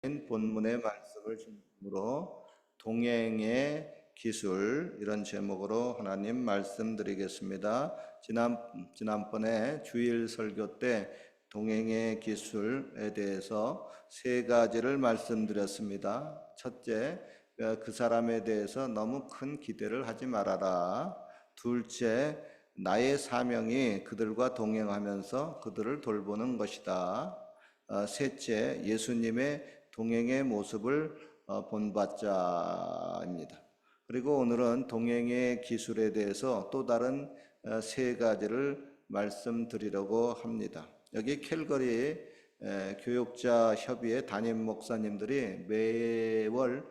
본문의 말씀을 중심으로 동행의 기술 이런 제목으로 하나님 말씀드리겠습니다. 지난번에 주일 설교 때 동행의 기술에 대해서 세 가지를 말씀드렸습니다. 첫째, 그 사람에 대해서 너무 큰 기대를 하지 말아라. 둘째, 나의 사명이 그들과 동행하면서 그들을 돌보는 것이다. 셋째, 예수님의 동행의 모습을 본받자입니다. 그리고 오늘은 동행의 기술에 대해서 또 다른 세 가지를 말씀드리려고 합니다. 여기 캘거리 교육자 협의회 담임 목사님들이 매월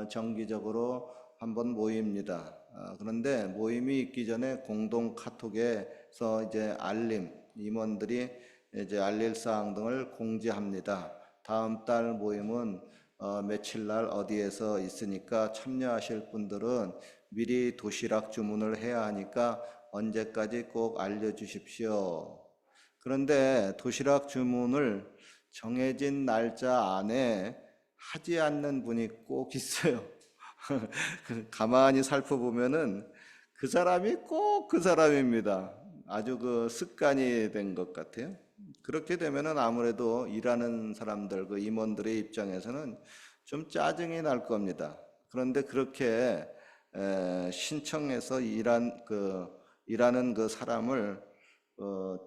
정기적으로 한번 모입니다. 그런데 모임이 있기 전에 공동 카톡에서 이제 임원들이 이제 알릴 사항 등을 공지합니다. 다음 달 모임은 며칠 날 어디에서 있으니까 참여하실 분들은 미리 도시락 주문을 해야 하니까 언제까지 꼭 알려주십시오. 그런데 도시락 주문을 정해진 날짜 안에 하지 않는 분이 꼭 있어요. 가만히 살펴보면은 그 사람이 꼭 그 사람입니다. 아주 그 습관이 된 것 같아요. 그렇게 되면은 아무래도 일하는 사람들, 그 임원들의 입장에서는 좀 짜증이 날 겁니다. 그런데 그렇게 신청해서 일하는 그 사람을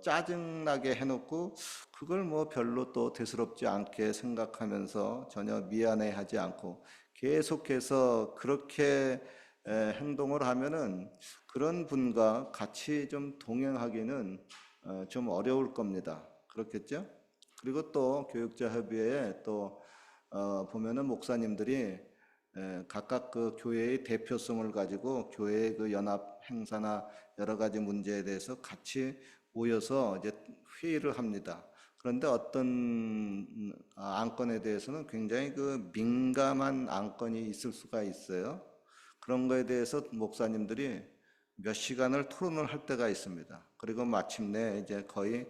짜증나게 해놓고 그걸 뭐 별로 또 대수롭지 않게 생각하면서 전혀 미안해하지 않고 계속해서 그렇게 행동을 하면은 그런 분과 같이 좀 동행하기는 좀 어려울 겁니다. 그렇겠죠? 그리고 또 교육자 협의회에 또 보면은 목사님들이 각각 그 교회의 대표성을 가지고 교회의 그 연합 행사나 여러 가지 문제에 대해서 같이 모여서 이제 회의를 합니다. 그런데 어떤 안건에 대해서는 굉장히 그 민감한 안건이 있을 수가 있어요. 그런 거에 대해서 목사님들이 몇 시간을 토론을 할 때가 있습니다. 그리고 마침내 이제 거의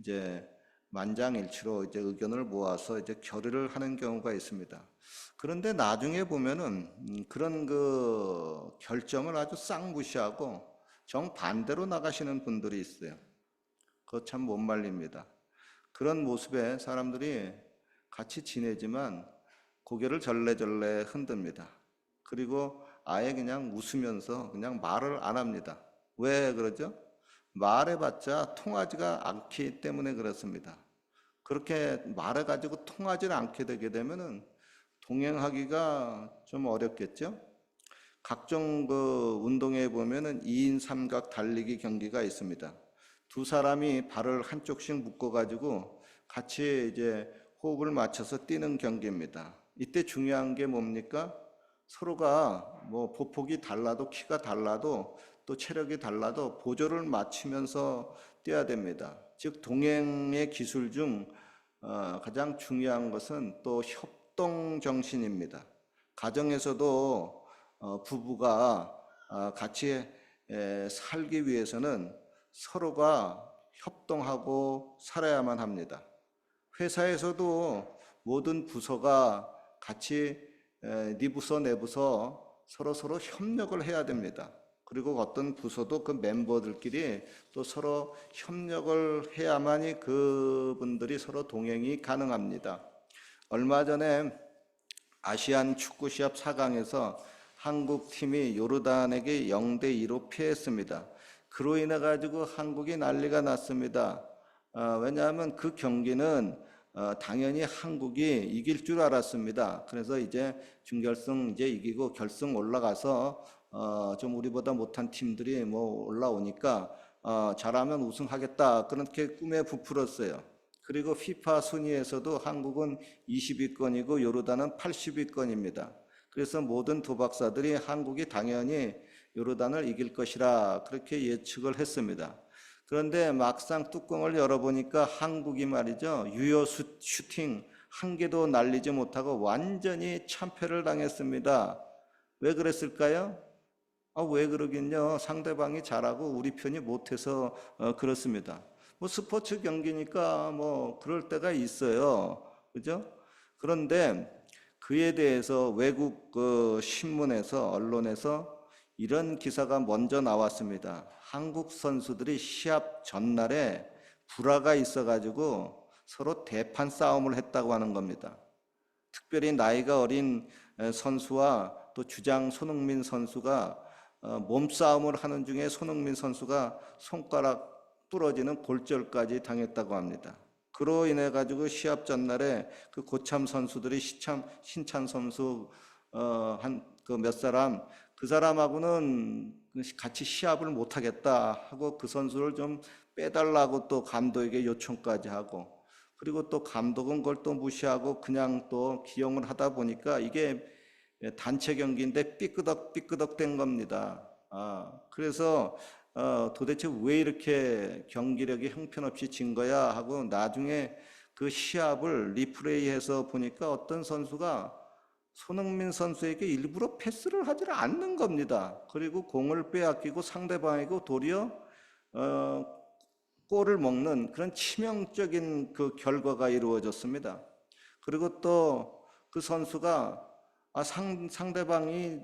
이제 만장일치로 이제 의견을 모아서 이제 결의를 하는 경우가 있습니다. 그런데 나중에 보면은 그런 그 결정을 아주 싹 무시하고 정반대로 나가시는 분들이 있어요. 그거 참 못 말립니다. 그런 모습에 사람들이 같이 지내지만 고개를 절레절레 흔듭니다. 그리고 아예 그냥 웃으면서 그냥 말을 안 합니다. 왜 그러죠? 말해봤자 통하지가 않기 때문에 그렇습니다. 그렇게 말해가지고 통하지 않게 되게 되면은 동행하기가 좀 어렵겠죠? 각종 그 운동에 보면은 2인 삼각 달리기 경기가 있습니다. 두 사람이 발을 한쪽씩 묶어가지고 같이 이제 호흡을 맞춰서 뛰는 경기입니다. 이때 중요한 게 뭡니까? 서로가 뭐 보폭이 달라도 키가 달라도 또 체력이 달라도 보조를 맞추면서 뛰어야 됩니다. 즉 동행의 기술 중 가장 중요한 것은 또 협동 정신입니다. 가정에서도 부부가 같이 살기 위해서는 서로가 협동하고 살아야만 합니다. 회사에서도 모든 부서가 같이 네 부서 내 부서 서로 협력을 해야 됩니다. 그리고 어떤 부서도 그 멤버들끼리 또 서로 협력을 해야만이 그분들이 서로 동행이 가능합니다. 얼마 전에 아시안 축구 시합 4강에서 한국 팀이 요르단에게 0대2로 패했습니다. 그로 인해 가지고 한국이 난리가 났습니다. 왜냐하면 그 경기는 당연히 한국이 이길 줄 알았습니다. 그래서 이제 준결승 이제 이기고 결승 올라가서 좀 우리보다 못한 팀들이 뭐 올라오니까 잘하면 우승하겠다 그렇게 꿈에 부풀었어요. 그리고 피파 순위에서도 한국은 20위권이고 요르단은 80위권입니다. 그래서 모든 도박사들이 한국이 당연히 요르단을 이길 것이라 그렇게 예측을 했습니다. 그런데 막상 뚜껑을 열어보니까 한국이 말이죠. 유효 슈팅 한 개도 날리지 못하고 완전히 참패를 당했습니다. 왜 그랬을까요? 왜 그러긴요. 상대방이 잘하고 우리 편이 못해서 그렇습니다. 뭐 스포츠 경기니까 뭐 그럴 때가 있어요. 그죠? 그런데 그에 대해서 외국 신문에서 언론에서 이런 기사가 먼저 나왔습니다. 한국 선수들이 시합 전날에 불화가 있어가지고 서로 대판 싸움을 했다고 하는 겁니다. 특별히 나이가 어린 선수와 또 주장 손흥민 선수가 몸싸움을 하는 중에 손흥민 선수가 손가락 부러지는 골절까지 당했다고 합니다. 그로 인해 가지고 시합 전날에 그 고참 선수들이 신찬 선수 한 그 몇 사람 그 사람하고는 같이 시합을 못 하겠다 하고 그 선수를 좀 빼달라고 또 감독에게 요청까지 하고, 그리고 또 감독은 그걸 또 무시하고 그냥 또 기용을 하다 보니까 이게 단체 경기인데 삐끄덕 된 겁니다. 그래서 도대체 왜 이렇게 경기력이 형편없이 진 거야 하고 나중에 그 시합을 리플레이해서 보니까 어떤 선수가 손흥민 선수에게 일부러 패스를 하질 않는 겁니다. 그리고 공을 빼앗기고 상대방이고 도리어 어, 골을 먹는 그런 치명적인 그 결과가 이루어졌습니다. 그리고 또 그 선수가 상대방이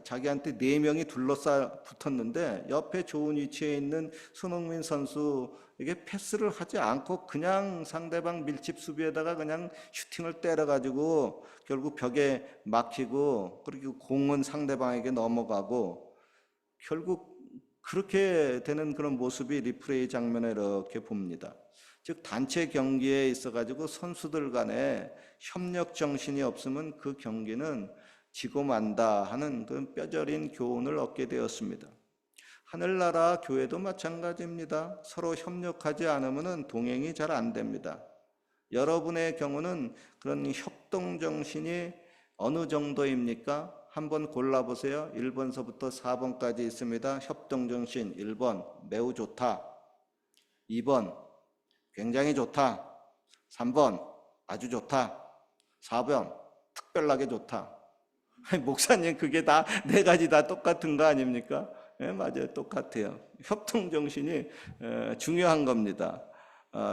자기한테 네 명이 둘러싸 붙었는데 옆에 좋은 위치에 있는 손흥민 선수에게 패스를 하지 않고 그냥 상대방 밀집 수비에다가 그냥 슈팅을 때려가지고 결국 벽에 막히고, 그리고 공은 상대방에게 넘어가고 결국 그렇게 되는 그런 모습이 리플레이 장면에 이렇게 봅니다. 즉 단체 경기에 있어가지고 선수들 간에 협력 정신이 없으면 그 경기는 지고 만다 하는 그런 뼈저린 교훈을 얻게 되었습니다. 하늘나라 교회도 마찬가지입니다. 서로 협력하지 않으면 동행이 잘 안 됩니다. 여러분의 경우는 그런 협동 정신이 어느 정도입니까? 한번 골라보세요. 1번서부터 4번까지 있습니다. 협동 정신 1번 매우 좋다, 2번 굉장히 좋다, 3번 아주 좋다, 4번 특별하게 좋다. 목사님 그게 다 네 가지 다 똑같은 거 아닙니까? 네, 맞아요. 똑같아요. 협동 정신이 중요한 겁니다.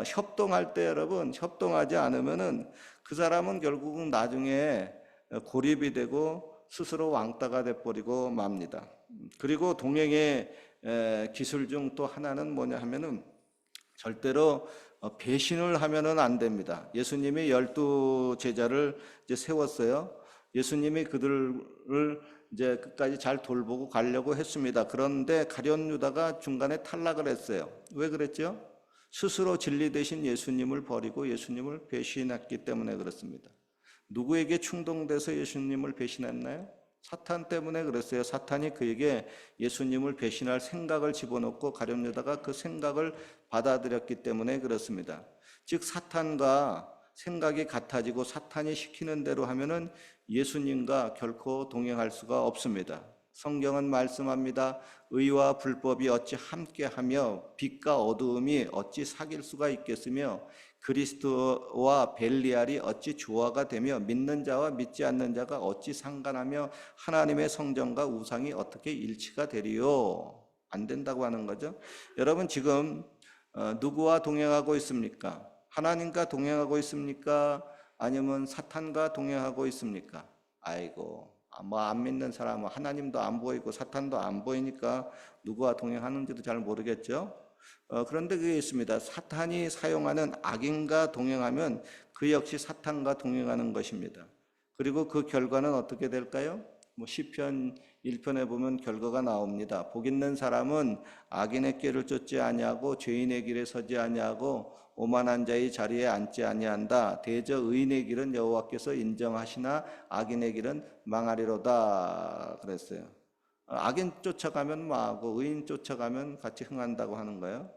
협동할 때 여러분, 협동하지 않으면은 그 사람은 결국은 나중에 고립이 되고 스스로 왕따가 돼버리고 맙니다. 그리고 동행의 기술 중 또 하나는 뭐냐 하면은 절대로 배신을 하면은 안 됩니다. 예수님이 12제자를 이제 세웠어요. 예수님이 그들을 이제 끝까지 잘 돌보고 가려고 했습니다. 그런데 가룟 유다가 중간에 탈락을 했어요. 왜 그랬죠? 스스로 진리 되신 예수님을 버리고 예수님을 배신했기 때문에 그렇습니다. 누구에게 충동돼서 예수님을 배신했나요? 사탄 때문에 그랬어요. 사탄이 그에게 예수님을 배신할 생각을 집어넣고 가룟 유다가 그 생각을 받아들였기 때문에 그렇습니다. 즉 사탄과 생각이 같아지고 사탄이 시키는 대로 하면은 예수님과 결코 동행할 수가 없습니다. 성경은 말씀합니다. 의와 불법이 어찌 함께하며 빛과 어두움이 어찌 사귈 수가 있겠으며 그리스도와 벨리알이 어찌 조화가 되며 믿는 자와 믿지 않는 자가 어찌 상관하며 하나님의 성전과 우상이 어떻게 일치가 되리요? 안 된다고 하는 거죠. 여러분 지금 누구와 동행하고 있습니까? 하나님과 동행하고 있습니까? 아니면 사탄과 동행하고 있습니까? 아이고, 뭐 안 믿는 사람은 하나님도 안 보이고 사탄도 안 보이니까 누구와 동행하는지도 잘 모르겠죠. 그런데 그게 있습니다. 사탄이 사용하는 악인과 동행하면 그 역시 사탄과 동행하는 것입니다. 그리고 그 결과는 어떻게 될까요? 뭐 시편 1편에 보면 결과가 나옵니다. 복 있는 사람은 악인의 길을 쫓지 아니하고 죄인의 길에 서지 아니하고 오만한 자의 자리에 앉지 아니한다. 대저 의인의 길은 여호와께서 인정하시나 악인의 길은 망하리로다 그랬어요. 악인 쫓아가면 망하고 의인 쫓아가면 같이 흥한다고 하는 거예요.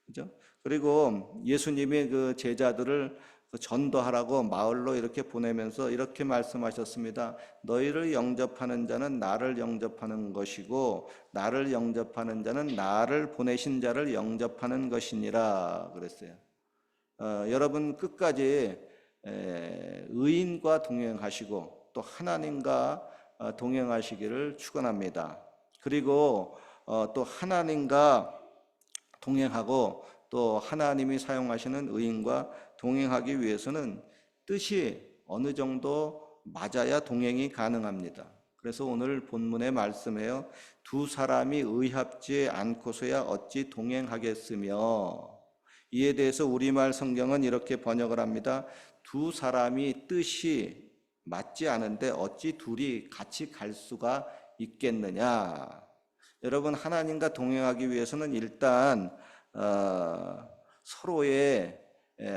그죠? 그리고 예수님이 그 제자들을 전도하라고 마을로 이렇게 보내면서 이렇게 말씀하셨습니다. 너희를 영접하는 자는 나를 영접하는 것이고 나를 영접하는 자는 나를 보내신 자를 영접하는 것이니라 그랬어요. 여러분 끝까지 의인과 동행하시고 또 하나님과 동행하시기를 축원합니다. 그리고 또 하나님과 동행하고 또 하나님이 사용하시는 의인과 동행하기 위해서는 뜻이 어느 정도 맞아야 동행이 가능합니다. 그래서 오늘 본문의 말씀에요. 두 사람이 의합지 않고서야 어찌 동행하겠으며, 이에 대해서 우리말 성경은 이렇게 번역을 합니다. 두 사람이 뜻이 맞지 않은데 어찌 둘이 같이 갈 수가 있겠느냐. 여러분, 하나님과 동행하기 위해서는 일단 서로의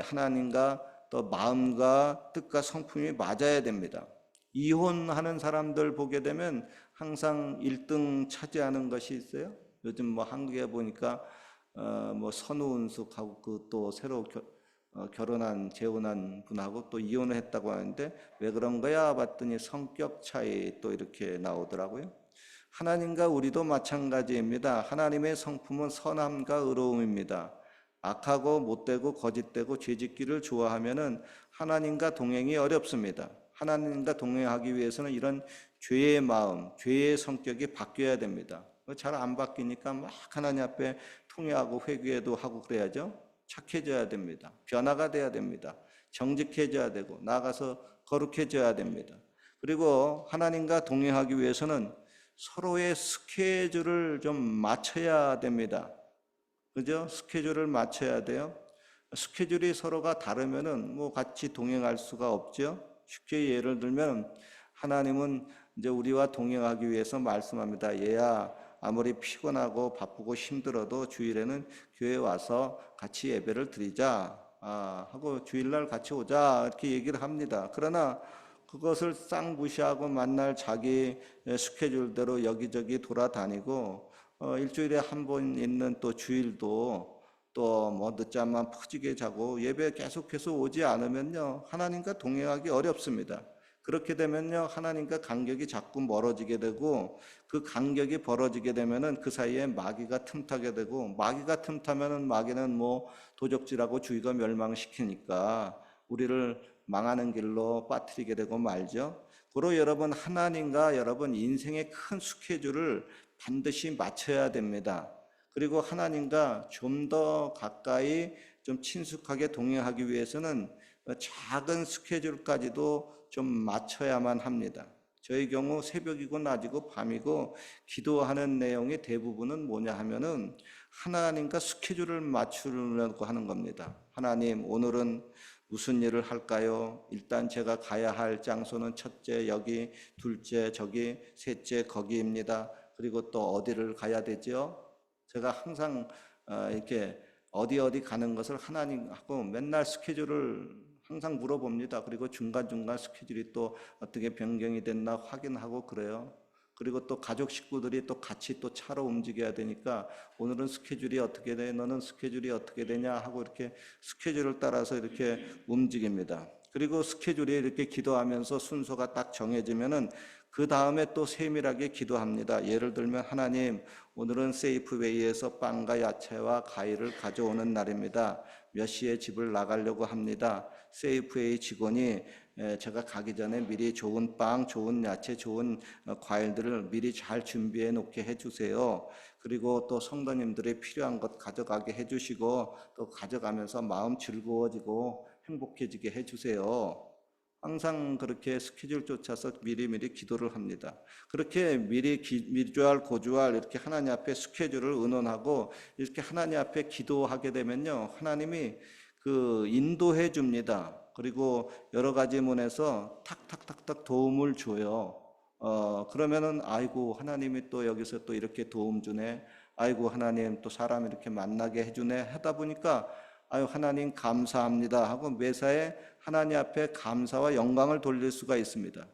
하나님과 또 마음과 뜻과 성품이 맞아야 됩니다. 이혼하는 사람들 보게 되면 항상 1등 차지하는 것이 있어요. 요즘 뭐 한국에 보니까 뭐 선우은숙하고 그 또 새로 결혼한 재혼한 분하고 또 이혼을 했다고 하는데 왜 그런 거야 봤더니 성격 차이 또 이렇게 나오더라고요. 하나님과 우리도 마찬가지입니다. 하나님의 성품은 선함과 의로움입니다. 악하고 못되고 거짓되고 죄짓기를 좋아하면은 하나님과 동행이 어렵습니다. 하나님과 동행하기 위해서는 이런 죄의 마음, 죄의 성격이 바뀌어야 됩니다. 잘 안 바뀌니까 막 하나님 앞에 통회하고 회개도 하고 그래야죠. 착해져야 됩니다. 변화가 돼야 됩니다. 정직해져야 되고 나가서 거룩해져야 됩니다. 그리고 하나님과 동행하기 위해서는 서로의 스케줄을 좀 맞춰야 됩니다. 그죠? 스케줄을 맞춰야 돼요. 스케줄이 서로가 다르면은 뭐 같이 동행할 수가 없죠. 쉽게 예를 들면 하나님은 이제 우리와 동행하기 위해서 말씀합니다. 얘야, 아무리 피곤하고 바쁘고 힘들어도 주일에는 교회 와서 같이 예배를 드리자. 하고 주일날 같이 오자. 이렇게 얘기를 합니다. 그러나 그것을 싹 무시하고 만날 자기 스케줄대로 여기저기 돌아다니고 일주일에 한 번 있는 또 주일도 또 뭐 늦잠만 푸지게 자고 예배 계속해서 오지 않으면요 하나님과 동행하기 어렵습니다. 그렇게 되면요 하나님과 간격이 자꾸 멀어지게 되고 그 간격이 벌어지게 되면은 그 사이에 마귀가 틈타게 되고 마귀가 틈타면은 마귀는 뭐 도적질하고 주의가 멸망시키니까 우리를 망하는 길로 빠뜨리게 되고 말죠. 그로 여러분 하나님과 여러분 인생의 큰 스케줄을 반드시 맞춰야 됩니다. 그리고 하나님과 좀 더 가까이 좀 친숙하게 동행하기 위해서는 작은 스케줄까지도 좀 맞춰야만 합니다. 저희 경우 새벽이고 낮이고 밤이고 기도하는 내용의 대부분은 뭐냐 하면은 하나님과 스케줄을 맞추려고 하는 겁니다. 하나님, 오늘은 무슨 일을 할까요? 일단 제가 가야 할 장소는 첫째 여기, 둘째 저기, 셋째 거기입니다. 그리고 또 어디를 가야 되죠? 제가 항상 이렇게 어디 가는 것을 하나님하고 맨날 스케줄을 항상 물어봅니다. 그리고 중간중간 스케줄이 또 어떻게 변경이 됐나 확인하고 그래요. 그리고 또 가족 식구들이 또 같이 또 차로 움직여야 되니까 오늘은 스케줄이 어떻게 돼? 너는 스케줄이 어떻게 되냐? 하고 이렇게 스케줄을 따라서 이렇게 움직입니다. 그리고 스케줄이 이렇게 기도하면서 순서가 딱 정해지면은 그 다음에 또 세밀하게 기도합니다. 예를 들면 하나님, 오늘은 세이프웨이에서 빵과 야채와 과일을 가져오는 날입니다. 몇 시에 집을 나가려고 합니다. 세이프웨이 직원이 제가 가기 전에 미리 좋은 빵, 좋은 야채, 좋은 과일들을 미리 잘 준비해 놓게 해주세요. 그리고 또 성도님들이 필요한 것 가져가게 해주시고 또 가져가면서 마음 즐거워지고 행복해지게 해주세요. 항상 그렇게 스케줄 쫓아서 미리미리 기도를 합니다. 그렇게 미주알 고주알 이렇게 하나님 앞에 스케줄을 의논하고 이렇게 하나님 앞에 기도하게 되면요 하나님이 그 인도해 줍니다. 그리고 여러 가지 면에서 탁탁탁탁 도움을 줘요. 그러면은 아이고 하나님이 또 여기서 또 이렇게 도움 주네. 아이고 하나님 또 사람 이렇게 만나게 해주네 하다 보니까 아유 하나님 감사합니다 하고 매사에 하나님 앞에 감사와 영광을 돌릴 수가 있습니다.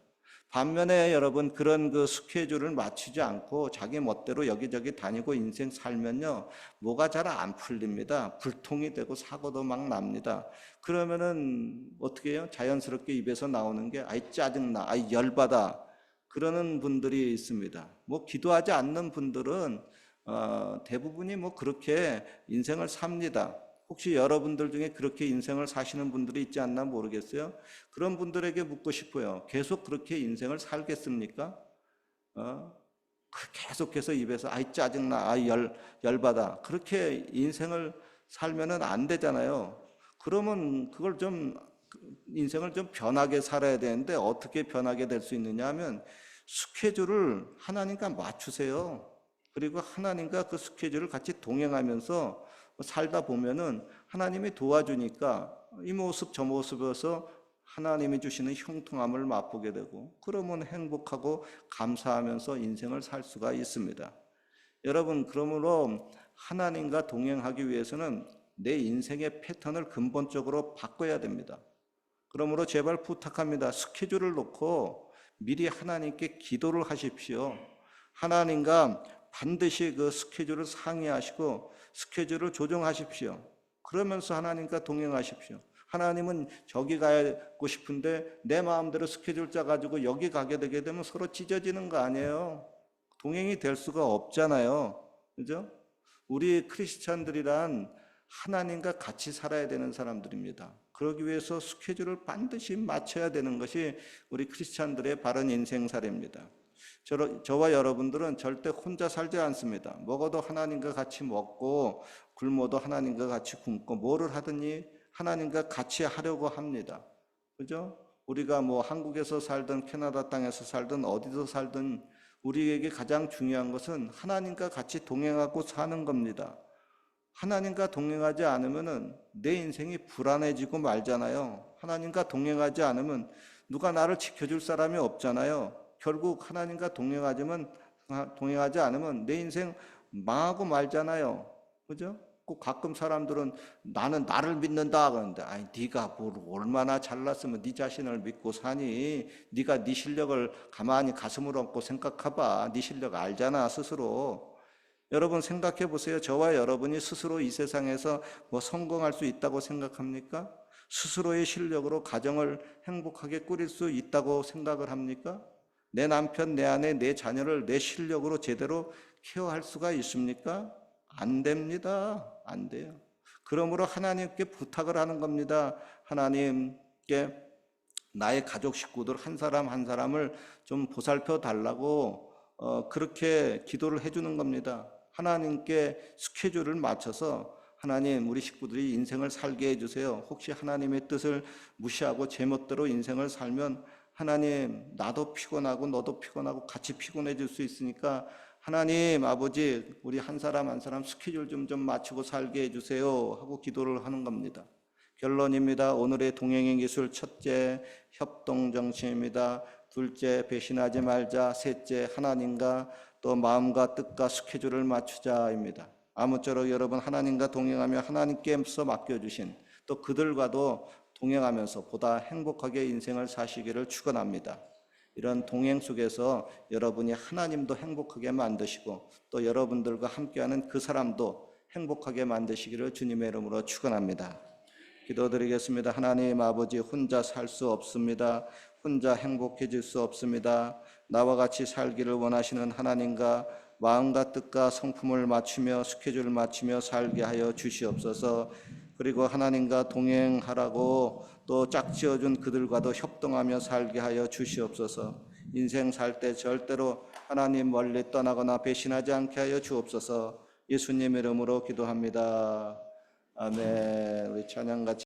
반면에 여러분 그런 그 스케줄을 맞추지 않고 자기 멋대로 여기저기 다니고 인생 살면요 뭐가 잘 안 풀립니다. 불통이 되고 사고도 막 납니다. 그러면은 어떻게 해요? 자연스럽게 입에서 나오는 게 아이 짜증나, 아이 열받아 그러는 분들이 있습니다. 뭐 기도하지 않는 분들은 대부분이 뭐 그렇게 인생을 삽니다. 혹시 여러분들 중에 그렇게 인생을 사시는 분들이 있지 않나 모르겠어요. 그런 분들에게 묻고 싶어요. 계속 그렇게 인생을 살겠습니까? 계속해서 입에서 아이 짜증나, 아이 열받아. 그렇게 인생을 살면은 안 되잖아요. 그러면 그걸 좀 인생을 좀 변하게 살아야 되는데 어떻게 변하게 될 수 있느냐 하면 스케줄을 하나님과 맞추세요. 그리고 하나님과 그 스케줄을 같이 동행하면서 살다 보면은 하나님이 도와주니까 이 모습 저 모습에서 하나님이 주시는 형통함을 맛보게 되고, 그러면 행복하고 감사하면서 인생을 살 수가 있습니다. 여러분, 그러므로 하나님과 동행하기 위해서는 내 인생의 패턴을 근본적으로 바꿔야 됩니다. 그러므로 제발 부탁합니다. 스케줄을 놓고 미리 하나님께 기도를 하십시오. 하나님과 반드시 그 스케줄을 상의하시고 스케줄을 조정하십시오. 그러면서 하나님과 동행하십시오. 하나님은 저기 가고 싶은데 내 마음대로 스케줄 짜가지고 여기 가게 되게 되면 서로 찢어지는 거 아니에요? 동행이 될 수가 없잖아요. 그죠? 우리 크리스찬들이란 하나님과 같이 살아야 되는 사람들입니다. 그러기 위해서 스케줄을 반드시 맞춰야 되는 것이 우리 크리스찬들의 바른 인생살입니다. 저와 여러분들은 절대 혼자 살지 않습니다. 먹어도 하나님과 같이 먹고 굶어도 하나님과 같이 굶고 뭐를 하든지 하나님과 같이 하려고 합니다. 그죠? 우리가 뭐 한국에서 살든 캐나다 땅에서 살든 어디서 살든 우리에게 가장 중요한 것은 하나님과 같이 동행하고 사는 겁니다. 하나님과 동행하지 않으면 내 인생이 불안해지고 말잖아요. 하나님과 동행하지 않으면 누가 나를 지켜줄 사람이 없잖아요. 결국 하나님과 동행하지 않으면 내 인생 망하고 말잖아요. 그죠? 꼭 가끔 사람들은 나는 나를 믿는다 그러는데, 아니 네가 뭘 얼마나 잘났으면 네 자신을 믿고 사니? 네가 네 실력을 가만히 가슴으로 얹고 생각해봐. 네 실력 알잖아 스스로. 여러분 생각해 보세요. 저와 여러분이 스스로 이 세상에서 뭐 성공할 수 있다고 생각합니까? 스스로의 실력으로 가정을 행복하게 꾸릴 수 있다고 생각을 합니까? 내 남편, 내 아내, 내 자녀를 내 실력으로 제대로 케어할 수가 있습니까? 안 됩니다. 안 돼요. 그러므로 하나님께 부탁을 하는 겁니다. 하나님께 나의 가족 식구들 한 사람 한 사람을 좀 보살펴 달라고 그렇게 기도를 해주는 겁니다. 하나님께 스케줄을 맞춰서 하나님 우리 식구들이 인생을 살게 해주세요. 혹시 하나님의 뜻을 무시하고 제멋대로 인생을 살면 하나님 나도 피곤하고 너도 피곤하고 같이 피곤해질 수 있으니까 하나님 아버지 우리 한 사람 한 사람 스케줄 좀 맞추고 살게 해주세요 하고 기도를 하는 겁니다. 결론입니다. 오늘의 동행의 기술, 첫째 협동정신입니다. 둘째 배신하지 말자. 셋째 하나님과 또 마음과 뜻과 스케줄을 맞추자입니다. 아무쪼록 여러분 하나님과 동행하며 하나님께서 맡겨주신 또 그들과도 동행하면서 보다 행복하게 인생을 사시기를 축원합니다. 이런 동행 속에서 여러분이 하나님도 행복하게 만드시고 또 여러분들과 함께하는 그 사람도 행복하게 만드시기를 주님의 이름으로 축원합니다. 기도드리겠습니다. 하나님 아버지, 혼자 살 수 없습니다. 혼자 행복해질 수 없습니다. 나와 같이 살기를 원하시는 하나님과 마음과 뜻과 성품을 맞추며 스케줄을 맞추며 살게 하여 주시옵소서. 그리고 하나님과 동행하라고 또 짝지어준 그들과도 협동하며 살게 하여 주시옵소서. 인생 살 때 절대로 하나님 멀리 떠나거나 배신하지 않게 하여 주옵소서. 예수님 이름으로 기도합니다. 아멘. 우리 찬양 같이